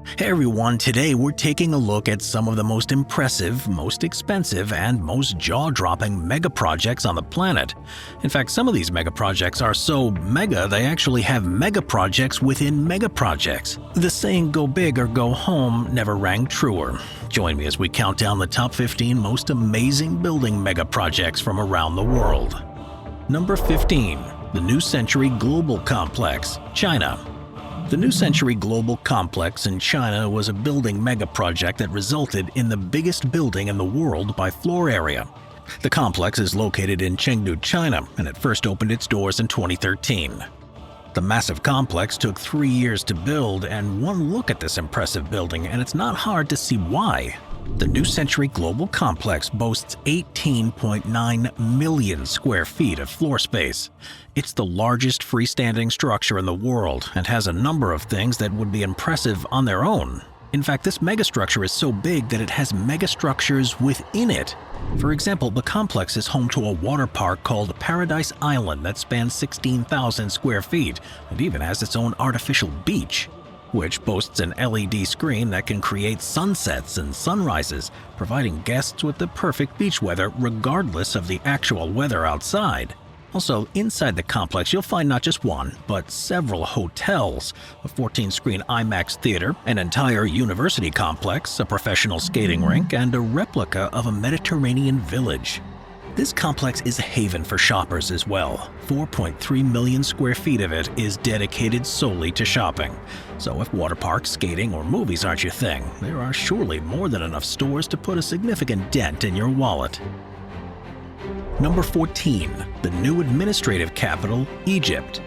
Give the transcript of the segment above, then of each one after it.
Hey everyone, today we're taking a look at some of the most impressive, most expensive, and most jaw-dropping mega projects on the planet. In fact, some of these mega projects are so mega they actually have mega projects within mega projects. The saying "go big or go home" never rang truer. Join me as we count down the top 15 most amazing building mega projects from around the world. Number 15. The New Century Global Complex, China. The New Century Global Complex in China was a building mega project that resulted in the biggest building in the world by floor area. The complex is located in Chengdu, China, and it first opened its doors in 2013. The massive complex took 3 years to build, and one look at this impressive building and it's not hard to see why. The New Century Global Complex boasts 18.9 million square feet of floor space. It's the largest freestanding structure in the world and has a number of things that would be impressive on their own. In fact, this megastructure is so big that it has megastructures within it. For example, the complex is home to a water park called Paradise Island that spans 16,000 square feet and even has its own artificial beach, which boasts an LED screen that can create sunsets and sunrises, providing guests with the perfect beach weather regardless of the actual weather outside. Also, inside the complex you'll find not just one, but several hotels, a 14-screen IMAX theater, an entire university complex, a professional skating rink, and a replica of a Mediterranean village. This complex is a haven for shoppers as well. 4.3 million square feet of it is dedicated solely to shopping. So if water parks, skating, or movies aren't your thing, there are surely more than enough stores to put a significant dent in your wallet. Number 14. The new administrative capital, Egypt.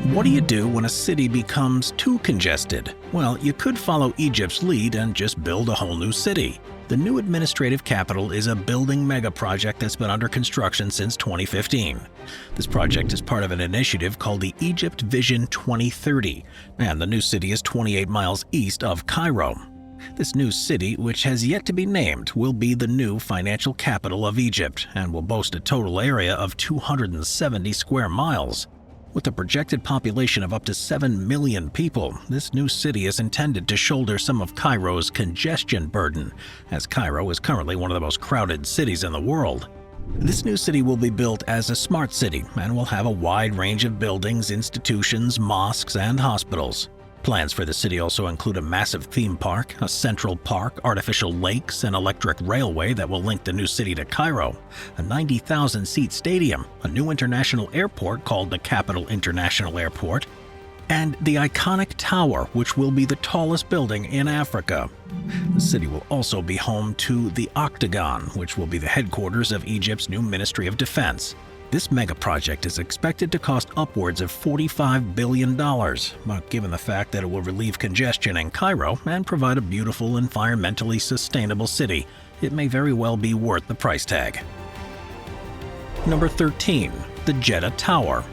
What do you do when a city becomes too congested? Well, you could follow Egypt's lead and just build a whole new city. The new administrative capital is a building mega project that's been under construction since 2015. This project is part of an initiative called the Egypt Vision 2030, and the new city is 28 miles east of Cairo. This new city, which has yet to be named, will be the new financial capital of Egypt and will boast a total area of 270 square miles. With a projected population of up to 7 million people, this new city is intended to shoulder some of Cairo's congestion burden, as Cairo is currently one of the most crowded cities in the world. This new city will be built as a smart city and will have a wide range of buildings, institutions, mosques, and hospitals. Plans for the city also include a massive theme park, a central park, artificial lakes, an electric railway that will link the new city to Cairo, a 90,000-seat stadium, a new international airport called the Capital International Airport, and the iconic tower, which will be the tallest building in Africa. The city will also be home to the Octagon, which will be the headquarters of Egypt's new Ministry of Defense. This mega project is expected to cost upwards of $45 billion, but given the fact that it will relieve congestion in Cairo and provide a beautiful, environmentally sustainable city, it may very well be worth the price tag. Number 13. The Jeddah Tower.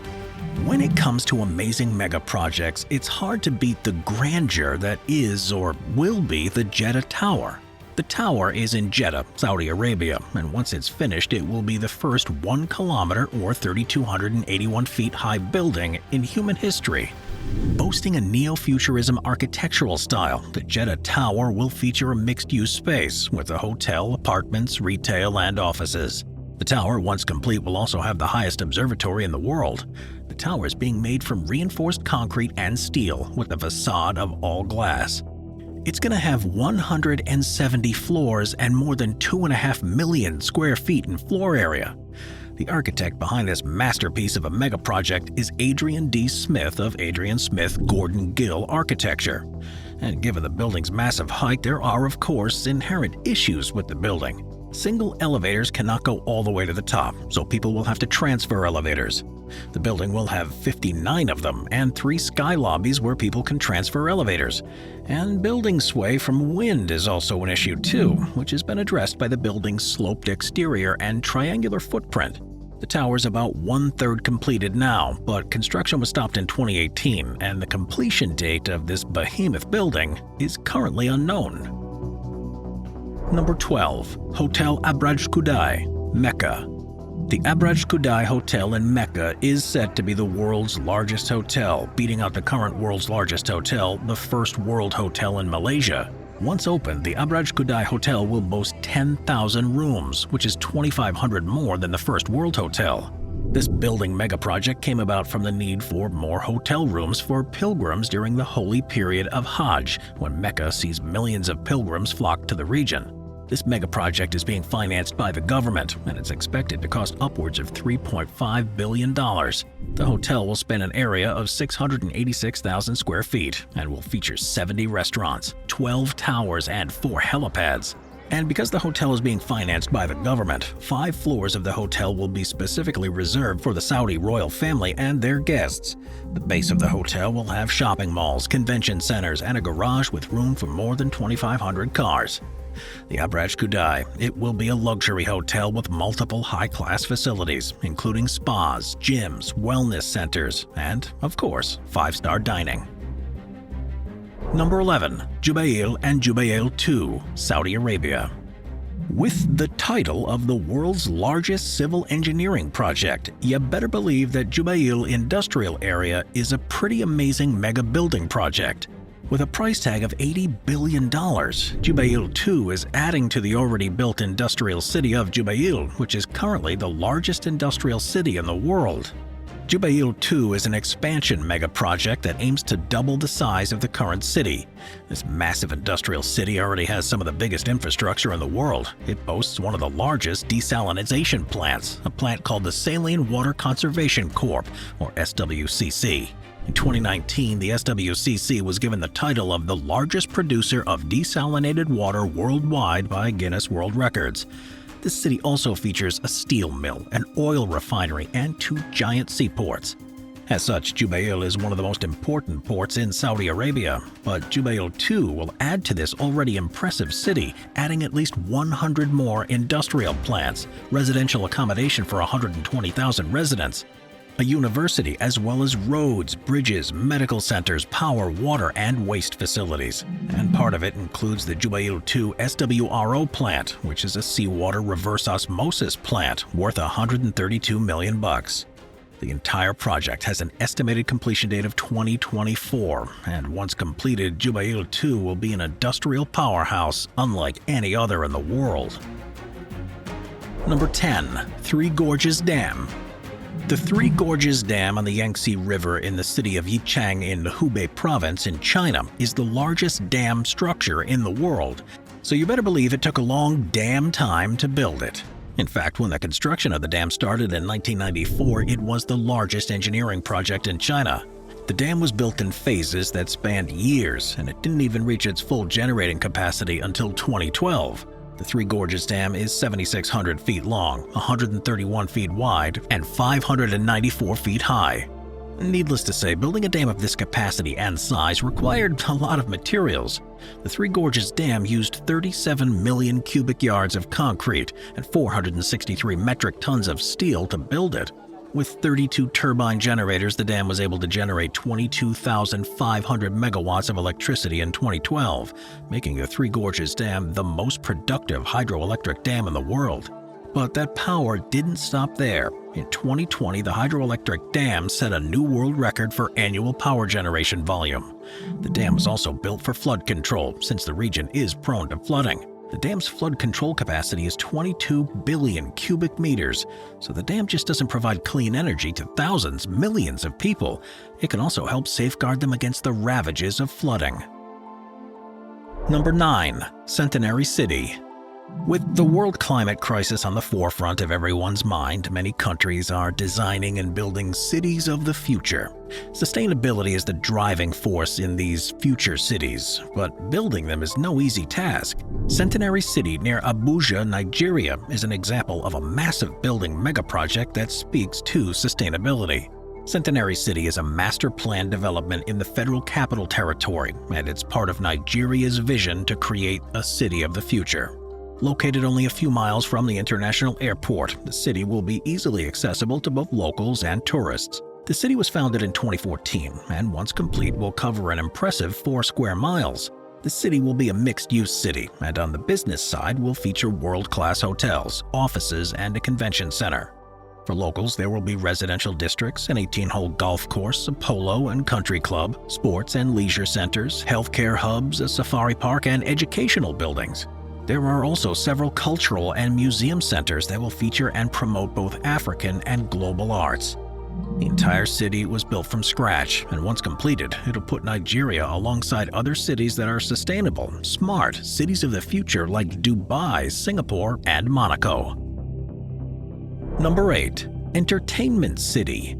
When it comes to amazing mega projects, it's hard to beat the grandeur that is or will be the Jeddah Tower. The tower is in Jeddah, Saudi Arabia, and once it's finished, it will be the first 1 kilometer or 3,281 feet high building in human history. Boasting a neo-futurism architectural style, the Jeddah Tower will feature a mixed-use space with a hotel, apartments, retail, and offices. The tower, once complete, will also have the highest observatory in the world. The tower is being made from reinforced concrete and steel with a facade of all glass. It's going to have 170 floors and more than 2.5 million square feet in floor area. The architect behind this masterpiece of a mega project is Adrian D. Smith of Adrian Smith Gordon Gill Architecture. And given the building's massive height, there are, of course, inherent issues with the building. Single elevators cannot go all the way to the top, so people will have to transfer elevators. The building will have 59 of them and 3 sky lobbies where people can transfer elevators. And building sway from wind is also an issue too, which has been addressed by the building's sloped exterior and triangular footprint. The tower is about 1/3 completed now, but construction was stopped in 2018 and the completion date of this behemoth building is currently unknown. Number 12. Hotel Abraj Kudai, Mecca. The Abraj Kudai Hotel in Mecca is set to be the world's largest hotel, beating out the current world's largest hotel, the First World Hotel in Malaysia. Once opened, the Abraj Kudai Hotel will boast 10,000 rooms, which is 2,500 more than the First World Hotel. This building megaproject came about from the need for more hotel rooms for pilgrims during the holy period of Hajj, when Mecca sees millions of pilgrims flock to the region. This megaproject is being financed by the government, and it's expected to cost upwards of $3.5 billion. The hotel will span an area of 686,000 square feet and will feature 70 restaurants, 12 towers, and 4 helipads. And because the hotel is being financed by the government, 5 floors of the hotel will be specifically reserved for the Saudi royal family and their guests. The base of the hotel will have shopping malls, convention centers, and a garage with room for more than 2,500 cars. The Abraj Kudai, it will be a luxury hotel with multiple high-class facilities, including spas, gyms, wellness centers, and, of course, 5-star dining. Number 11. Jubail and Jubail 2, Saudi Arabia. With the title of the world's largest civil engineering project, you better believe that Jubail Industrial Area is a pretty amazing mega building project. With a price tag of $80 billion, Jubail 2 is adding to the already built industrial city of Jubail, which is currently the largest industrial city in the world. Jubail 2 is an expansion mega project that aims to double the size of the current city. This massive industrial city already has some of the biggest infrastructure in the world. It boasts one of the largest desalination plants, a plant called the Saline Water Conservation Corp, or SWCC. In 2019, the SWCC was given the title of the largest producer of desalinated water worldwide by Guinness World Records. This city also features a steel mill, an oil refinery, and 2 giant seaports. As such, Jubail is one of the most important ports in Saudi Arabia, but Jubail 2 will add to this already impressive city, adding at least 100 more industrial plants, residential accommodation for 120,000 residents, a university, as well as roads, bridges, medical centers, power, water, and waste facilities. And part of it includes the Jubail 2 SWRO plant, which is a seawater reverse osmosis plant worth $132 million. The entire project has an estimated completion date of 2024, and once completed, Jubail 2 will be an industrial powerhouse unlike any other in the world. Number 10. Three Gorges Dam. The Three Gorges Dam on the Yangtze River in the city of Yichang in the Hubei province in China is the largest dam structure in the world, so you better believe it took a long damn time to build it. In fact, when the construction of the dam started in 1994, it was the largest engineering project in China. The dam was built in phases that spanned years, and it didn't even reach its full generating capacity until 2012. The Three Gorges Dam is 7,600 feet long, 131 feet wide, and 594 feet high. Needless to say, building a dam of this capacity and size required a lot of materials. The Three Gorges Dam used 37 million cubic yards of concrete and 463 metric tons of steel to build it. With 32 turbine generators, the dam was able to generate 22,500 megawatts of electricity in 2012, making the Three Gorges Dam the most productive hydroelectric dam in the world. But that power didn't stop there. In 2020, the hydroelectric dam set a new world record for annual power generation volume. The dam was also built for flood control, since the region is prone to flooding. The dam's flood control capacity is 22 billion cubic meters, so the dam just doesn't provide clean energy to thousands, millions of people. It can also help safeguard them against the ravages of flooding. Number 9. Centenary City. With the world climate crisis on the forefront of everyone's mind, many countries are designing and building cities of the future. Sustainability is the driving force in these future cities, but building them is no easy task. Centenary City near Abuja, Nigeria, is an example of a massive building megaproject that speaks to sustainability. Centenary City is a master plan development in the Federal Capital Territory, and it's part of Nigeria's vision to create a city of the future. Located only a few miles from the international airport, the city will be easily accessible to both locals and tourists. The city was founded in 2014, and once complete will cover an impressive 4 square miles. The city will be a mixed-use city, and on the business side will feature world-class hotels, offices, and a convention center. For locals, there will be residential districts, an 18-hole golf course, a polo and country club, sports and leisure centers, healthcare hubs, a safari park, and educational buildings. There are also several cultural and museum centers that will feature and promote both African and global arts. The entire city was built from scratch, and once completed, it'll put Nigeria alongside other cities that are sustainable, smart cities of the future like Dubai, Singapore, and Monaco. Number 8. Entertainment City.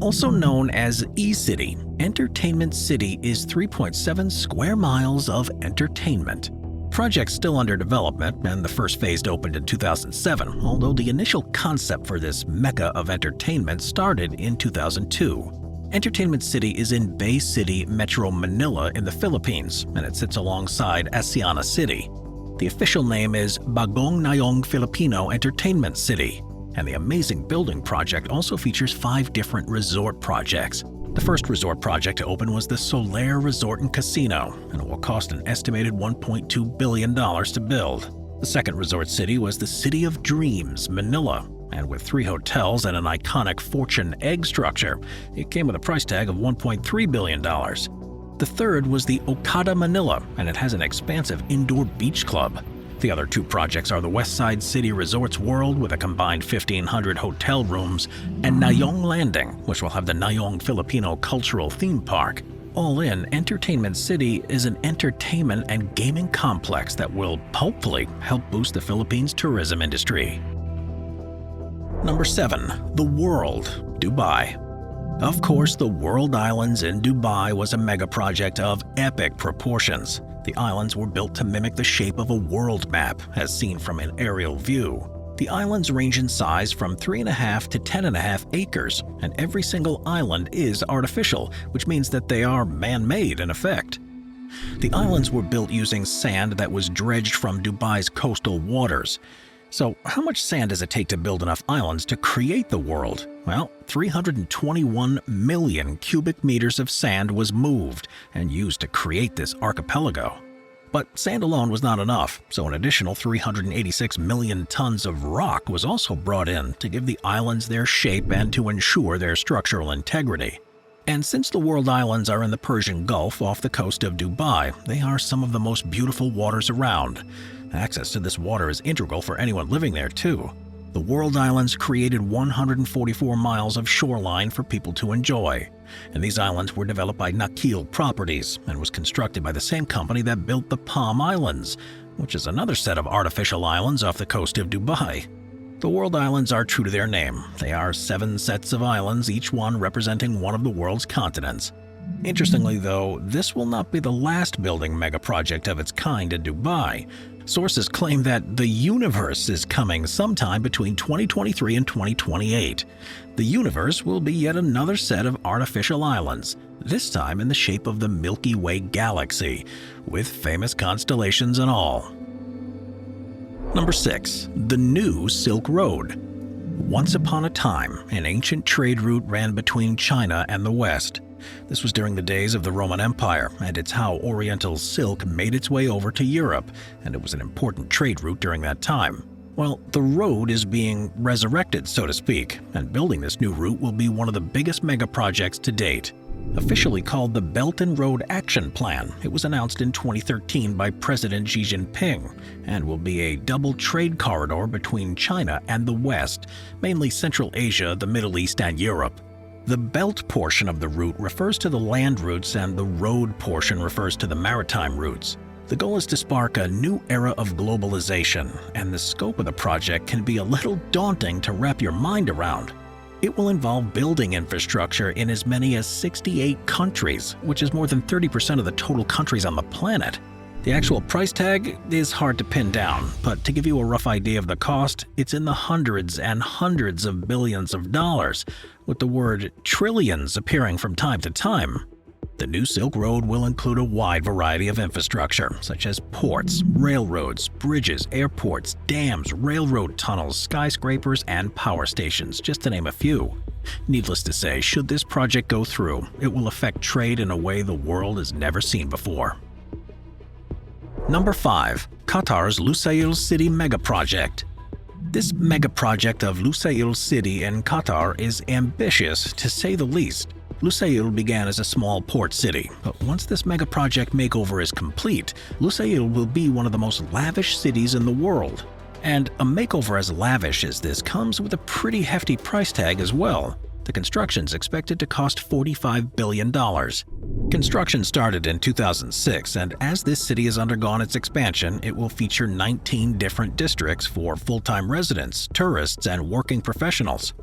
Also known as E-City, Entertainment City is 3.7 square miles of entertainment. Project's still under development, and the first phase opened in 2007, although the initial concept for this mecca of entertainment started in 2002. Entertainment City is in Bay City, Metro Manila in the Philippines, and it sits alongside Asiana City. The official name is Bagong Nayong Filipino Entertainment City, and the Amazing Building Project also features 5 different resort projects. The first resort project to open was the Solaire Resort and Casino, and it will cost an estimated $1.2 billion to build. The second resort city was the City of Dreams, Manila, and with 3 hotels and an iconic fortune egg structure, it came with a price tag of $1.3 billion. The third was the Okada Manila, and it has an expansive indoor beach club. The other 2 projects are the Westside City Resorts World with a combined 1,500 hotel rooms, and Nayong Landing, which will have the Nayong Filipino Cultural Theme Park. All in, Entertainment City is an entertainment and gaming complex that will hopefully help boost the Philippines' tourism industry. Number 7. The World, Dubai. Of course, the World Islands in Dubai was a mega project of epic proportions. The islands were built to mimic the shape of a world map, as seen from an aerial view. The islands range in size from 3.5 to 10.5 acres, and every single island is artificial, which means that they are man-made in effect. The islands were built using sand that was dredged from Dubai's coastal waters. So how much sand does it take to build enough islands to create the world? Well, 321 million cubic meters of sand was moved and used to create this archipelago. But sand alone was not enough, so an additional 386 million tons of rock was also brought in to give the islands their shape and to ensure their structural integrity. And since the World Islands are in the Persian Gulf off the coast of Dubai, they are some of the most beautiful waters around. Access to this water is integral for anyone living there, too. The World Islands created 144 miles of shoreline for people to enjoy. And these islands were developed by Nakheel Properties and was constructed by the same company that built the Palm Islands, which is another set of artificial islands off the coast of Dubai. The World Islands are true to their name. They are 7 sets of islands, each one representing one of the world's continents. Interestingly, though, this will not be the last building mega project of its kind in Dubai. Sources claim that the universe is coming sometime between 2023 and 2028. The universe will be yet another set of artificial islands, this time in the shape of the Milky Way galaxy, with famous constellations and all. Number 6. The New Silk Road. Once upon a time, an ancient trade route ran between China and the West. This was during the days of the Roman Empire, and it's how Oriental silk made its way over to Europe, and it was an important trade route during that time. Well, the road is being resurrected, so to speak, and building this new route will be one of the biggest mega projects to date. Officially called the Belt and Road Action Plan, it was announced in 2013 by President Xi Jinping and will be a double trade corridor between China and the West, mainly Central Asia, the Middle East, and Europe. The belt portion of the route refers to the land routes and the road portion refers to the maritime routes. The goal is to spark a new era of globalization, and the scope of the project can be a little daunting to wrap your mind around. It will involve building infrastructure in as many as 68 countries, which is more than 30% of the total countries on the planet. The actual price tag is hard to pin down, but to give you a rough idea of the cost, it's in the hundreds and hundreds of billions of dollars, with the word trillions appearing from time to time. The new Silk Road will include a wide variety of infrastructure, such as ports, railroads, bridges, airports, dams, railroad tunnels, skyscrapers, and power stations, just to name a few. Needless to say, should this project go through, it will affect trade in a way the world has never seen before. Number 5. Qatar's Lusail City Megaproject. This mega project of Lusail City in Qatar is ambitious, to say the least. Lusail began as a small port city, but once this mega project makeover is complete, Lusail will be one of the most lavish cities in the world. And a makeover as lavish as this comes with a pretty hefty price tag as well. The construction's expected to cost $45 billion. Construction started in 2006, and as this city has undergone its expansion, it will feature 19 different districts for full-time residents, tourists, and working professionals.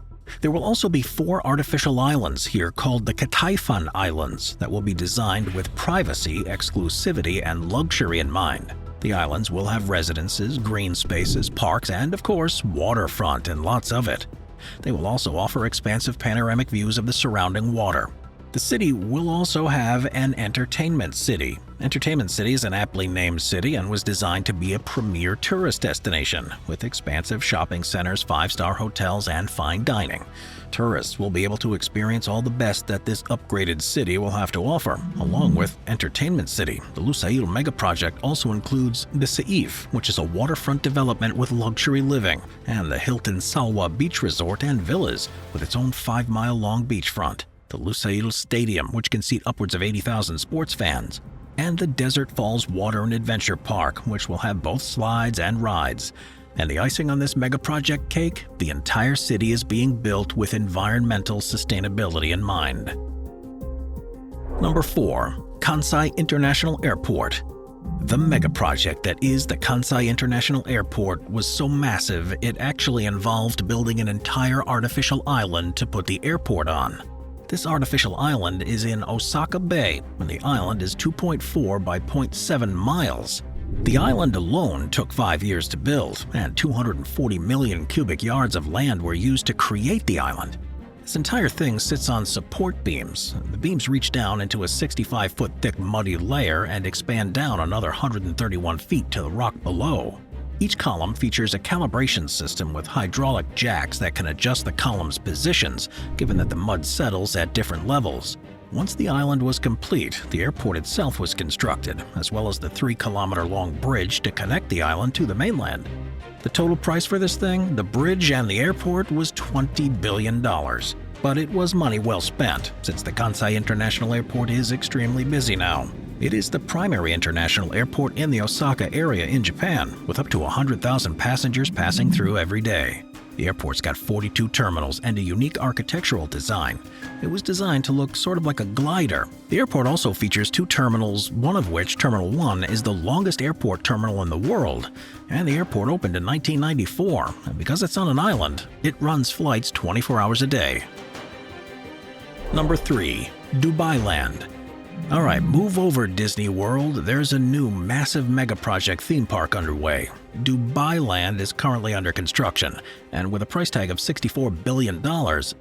There will also be 4 artificial islands here called the Kudai Islands that will be designed with privacy, exclusivity, and luxury in mind. The islands will have residences, green spaces, parks, and of course, waterfront and lots of it. They will also offer expansive panoramic views of the surrounding water. The city will also have an entertainment city. Entertainment City is an aptly named city and was designed to be a premier tourist destination, with expansive shopping centers, 5-star hotels, and fine dining. Tourists will be able to experience all the best that this upgraded city will have to offer, along with Entertainment City. The Lusail megaproject also includes the Saif, which is a waterfront development with luxury living, and the Hilton Salwa Beach Resort and Villas, with its own 5-mile-long beachfront. The Lusail Stadium, which can seat upwards of 80,000 sports fans, and the Desert Falls Water and Adventure Park, which will have both slides and rides. And the icing on this mega project cake, the entire city is being built with environmental sustainability in mind. Number 4. Kansai International Airport. The mega project that is the Kansai International Airport was so massive it actually involved building an entire artificial island to put the airport on. This artificial island is in Osaka Bay, and the island is 2.4 by 0.7 miles. The island alone took 5 years to build, and 240 million cubic yards of land were used to create the island. This entire thing sits on support beams. The beams reach down into a 65-foot thick muddy layer and expand down another 131 feet to the rock below. Each column features a calibration system with hydraulic jacks that can adjust the column's positions, given that the mud settles at different levels. Once the island was complete, the airport itself was constructed, as well as the 3-kilometer-long bridge to connect the island to the mainland. The total price for this thing, the bridge and the airport, was $20 billion. But it was money well spent, since the Kansai International Airport is extremely busy now. It is the primary international airport in the Osaka area in Japan, with up to 100,000 passengers passing through every day. The airport's got 42 terminals and a unique architectural design. It was designed to look sort of like a glider. The airport also features 2 terminals, one of which, Terminal 1, is the longest airport terminal in the world. And the airport opened in 1994, and because it's on an island, it runs flights 24 hours a day. Number 3. Dubailand. Alright, move over Disney World. There's a new massive mega project theme park underway. Dubailand is currently under construction, and with a price tag of $64 billion,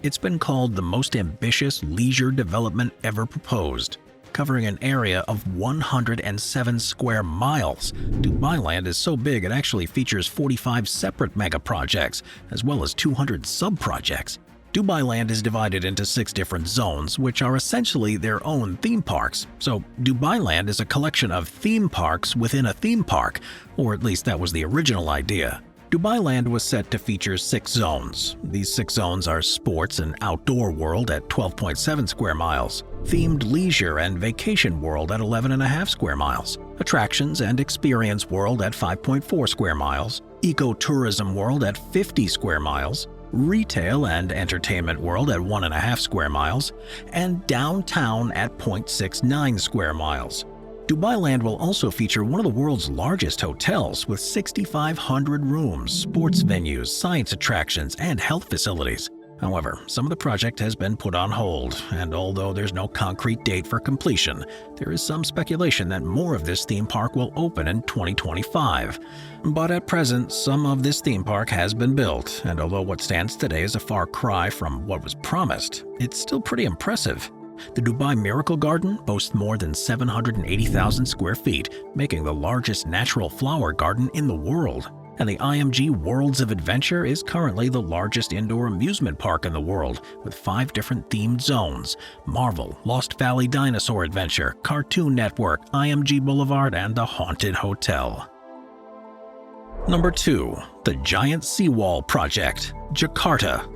it's been called the most ambitious leisure development ever proposed. Covering an area of 107 square miles, Dubailand is so big it actually features 45 separate mega projects, as well as 200 sub-projects. Dubailand is divided into 6 different zones, which are essentially their own theme parks. So Dubailand is a collection of theme parks within a theme park, or at least that was the original idea. Dubailand was set to feature 6 zones. These 6 zones are Sports and Outdoor World at 12.7 square miles, Themed Leisure and Vacation World at 11.5 square miles, Attractions and Experience World at 5.4 square miles, Ecotourism World at 50 square miles, Retail and Entertainment World at 1.5 square miles, and Downtown at 0.69 square miles. Dubailand will also feature one of the world's largest hotels with 6,500 rooms, sports venues, science attractions, and health facilities. However, some of the project has been put on hold, and although there's no concrete date for completion, there is some speculation that more of this theme park will open in 2025. But at present, some of this theme park has been built, and although what stands today is a far cry from what was promised, it's still pretty impressive. The Dubai Miracle Garden boasts more than 780,000 square feet, making the largest natural flower garden in the world. And the IMG Worlds of Adventure is currently the largest indoor amusement park in the world, with 5 different themed zones: Marvel, Lost Valley Dinosaur Adventure, Cartoon Network, IMG Boulevard, and the Haunted Hotel. Number 2. The Giant Seawall Project, Jakarta.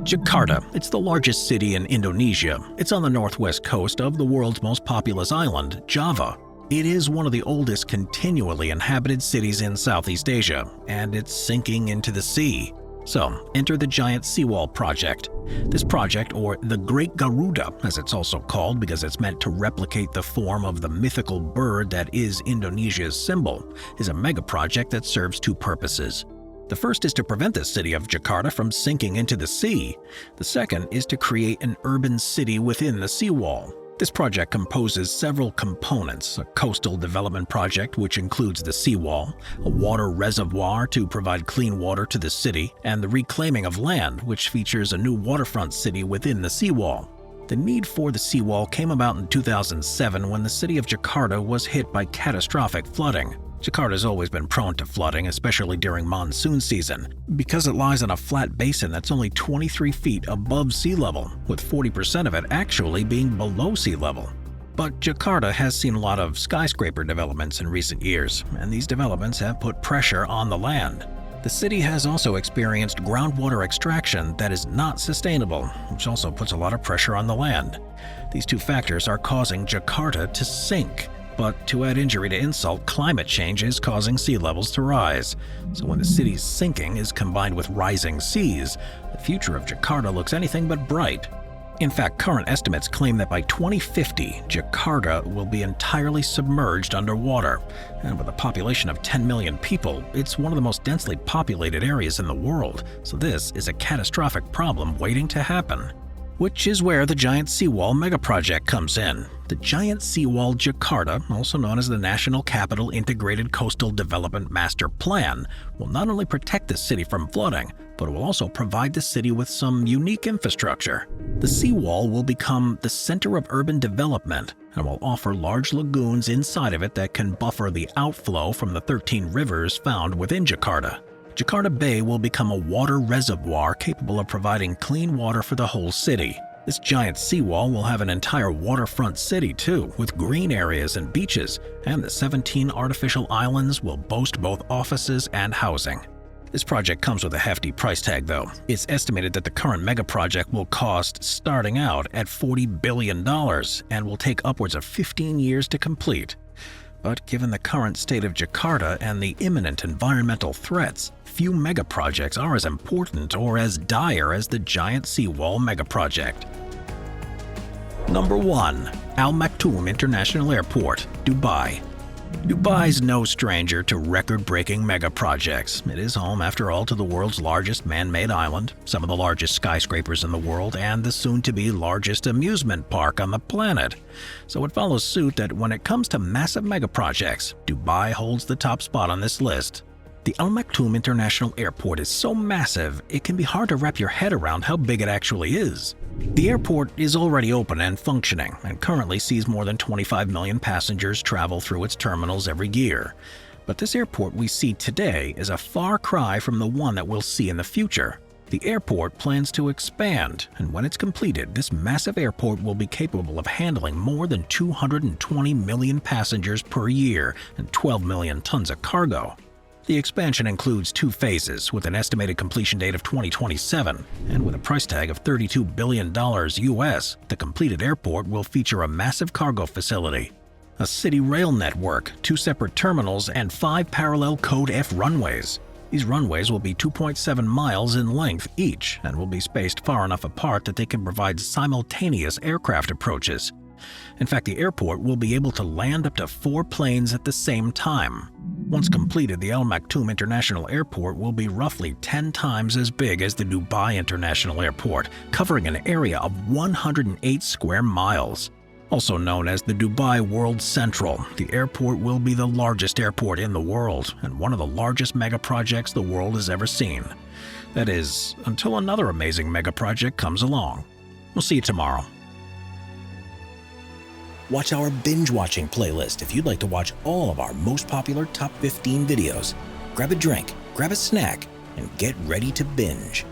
Jakarta, it's the largest city in Indonesia. It's on the northwest coast of the world's most populous island, Java. It is one of the oldest continually inhabited cities in Southeast Asia, and it's sinking into the sea. So, enter the Giant Seawall Project. This project, or the Great Garuda, as it's also called because it's meant to replicate the form of the mythical bird that is Indonesia's symbol, is a mega-project that serves two purposes. The first is to prevent the city of Jakarta from sinking into the sea. The second is to create an urban city within the seawall. This project composes several components: a coastal development project which includes the seawall, a water reservoir to provide clean water to the city, and the reclaiming of land, which features a new waterfront city within the seawall. The need for the seawall came about in 2007 when the city of Jakarta was hit by catastrophic flooding. Jakarta has always been prone to flooding, especially during monsoon season, because it lies on a flat basin that's only 23 feet above sea level, with 40% of it actually being below sea level. But Jakarta has seen a lot of skyscraper developments in recent years, and these developments have put pressure on the land. The city has also experienced groundwater extraction that is not sustainable, which also puts a lot of pressure on the land. These two factors are causing Jakarta to sink. But to add injury to insult, climate change is causing sea levels to rise. So when the city's sinking is combined with rising seas, the future of Jakarta looks anything but bright. In fact, current estimates claim that by 2050, Jakarta will be entirely submerged underwater. And with a population of 10 million people, it's one of the most densely populated areas in the world. So this is a catastrophic problem waiting to happen. Which is where the Giant Seawall Megaproject comes in. The Giant Seawall Jakarta, also known as the National Capital Integrated Coastal Development Master Plan, will not only protect the city from flooding, but it will also provide the city with some unique infrastructure. The seawall will become the center of urban development and will offer large lagoons inside of it that can buffer the outflow from the 13 rivers found within Jakarta. Jakarta Bay will become a water reservoir capable of providing clean water for the whole city. This giant seawall will have an entire waterfront city too, with green areas and beaches, and the 17 artificial islands will boast both offices and housing. This project comes with a hefty price tag though. It's estimated that the current mega project will cost, starting out, at $40 billion and will take upwards of 15 years to complete. But given the current state of Jakarta and the imminent environmental threats, few megaprojects are as important or as dire as the Giant Seawall Megaproject. Number 1. Al Maktoum International Airport, Dubai. Dubai's no stranger to record-breaking megaprojects. It is home, after all, to the world's largest man-made island, some of the largest skyscrapers in the world, and the soon-to-be largest amusement park on the planet. So it follows suit that when it comes to massive megaprojects, Dubai holds the top spot on this list. The Al Maktoum International Airport is so massive, it can be hard to wrap your head around how big it actually is. The airport is already open and functioning, and currently sees more than 25 million passengers travel through its terminals every year. But this airport we see today is a far cry from the one that we'll see in the future. The airport plans to expand, and when it's completed, this massive airport will be capable of handling more than 220 million passengers per year and 12 million tons of cargo. The expansion includes 2 phases, with an estimated completion date of 2027, and with a price tag of $32 billion US, the completed airport will feature a massive cargo facility, a city rail network, 2 separate terminals, and 5 parallel Code F runways. These runways will be 2.7 miles in length each, and will be spaced far enough apart that they can provide simultaneous aircraft approaches. In fact, the airport will be able to land up to 4 planes at the same time. Once completed, the Al Maktoum International Airport will be roughly 10 times as big as the Dubai International Airport, covering an area of 108 square miles. Also known as the Dubai World Central, the airport will be the largest airport in the world and one of the largest megaprojects the world has ever seen. That is, until another amazing megaproject comes along. We'll see you tomorrow. Watch our binge-watching playlist if you'd like to watch all of our most popular top 15 videos. Grab a drink, grab a snack, and get ready to binge.